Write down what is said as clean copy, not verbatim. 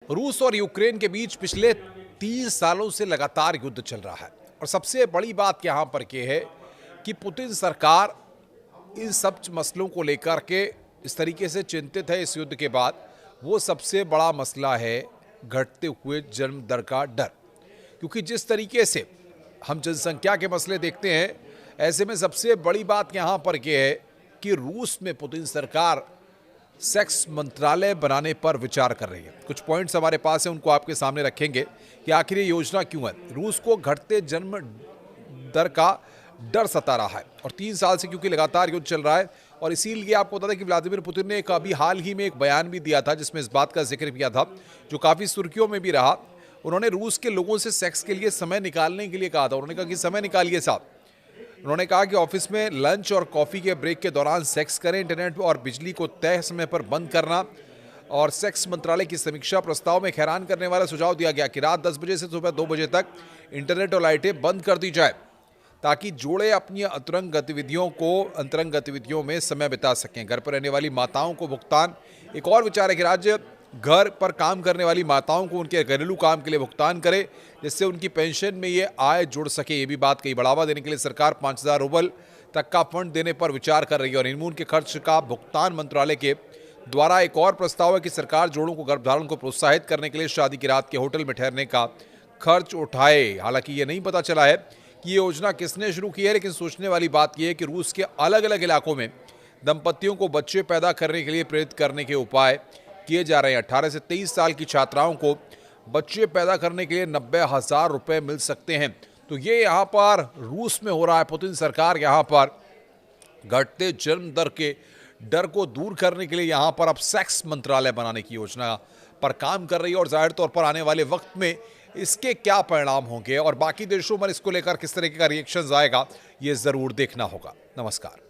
रूस और यूक्रेन के बीच पिछले 30 सालों से लगातार युद्ध चल रहा है और सबसे बड़ी बात यहाँ पर यह है कि पुतिन सरकार इन सब मसलों को लेकर के इस तरीके से चिंतित है। इस युद्ध के बाद वो सबसे बड़ा मसला है घटते हुए जन्म दर का डर, क्योंकि जिस तरीके से हम जनसंख्या के मसले देखते हैं, ऐसे में सबसे बड़ी बात यहाँ पर यह है कि रूस में पुतिन सरकार सेक्स मंत्रालय बनाने पर विचार कर रही है। कुछ पॉइंट्स हमारे पास हैं, उनको आपके सामने रखेंगे कि आखिर ये योजना क्यों है। रूस को घटते जन्म दर का डर सता रहा है और 3 साल से क्योंकि लगातार युद्ध चल रहा है, और इसीलिए आपको बता दें कि व्लादिमीर पुतिन ने अभी हाल ही में एक बयान भी दिया था जिसमें इस बात का जिक्र किया था, जो काफ़ी सुर्खियों में भी रहा। उन्होंने रूस के लोगों से सेक्स के लिए समय निकालने के लिए कहा था। उन्होंने कहा कि समय निकालिए साहब। उन्होंने कहा कि ऑफिस में लंच और कॉफ़ी के ब्रेक के दौरान सेक्स करें, इंटरनेट और बिजली को तय समय पर बंद करना, और सेक्स मंत्रालय की समीक्षा प्रस्ताव में हैरान करने वाला सुझाव दिया गया कि रात 10 बजे से सुबह 2 बजे तक इंटरनेट और लाइटें बंद कर दी जाए, ताकि जोड़े अपनी अंतरंग गतिविधियों में समय बिता सकें। घर पर रहने वाली माताओं को भुगतान, एक और विचार है कि राज्य घर पर काम करने वाली माताओं को उनके घरेलू काम के लिए भुगतान करे, जिससे उनकी पेंशन में ये आय जुड़ सके। ये भी बात कही। बढ़ावा देने के लिए सरकार 5000 रूबल तक का फंड देने पर विचार कर रही है और हनीमून के खर्च का भुगतान मंत्रालय के द्वारा। एक और प्रस्ताव है कि सरकार जोड़ों को गर्भधारण को प्रोत्साहित करने के लिए शादी की रात के होटल में ठहरने का खर्च उठाए। हालांकि ये नहीं पता चला है कि ये योजना किसने शुरू की है, लेकिन सोचने वाली बात यह है कि रूस के अलग अलग इलाकों में दंपतियों को बच्चे पैदा करने के लिए प्रेरित करने के उपाय किए जा रहे हैं। 18 से 23 साल की छात्राओं को बच्चे पैदा करने के लिए 90,000 रुपए मिल सकते हैं। तो ये यहाँ पर रूस में हो रहा है। पुतिन सरकार यहाँ पर घटते जन्म दर के डर को दूर करने के लिए यहाँ पर अब सेक्स मंत्रालय बनाने की योजना पर काम कर रही है, और जाहिर तौर पर आने वाले वक्त में इसके क्या परिणाम होंगे और बाकी देशों में इसको लेकर किस तरीके का रिएक्शन आएगा, ये जरूर देखना होगा। नमस्कार।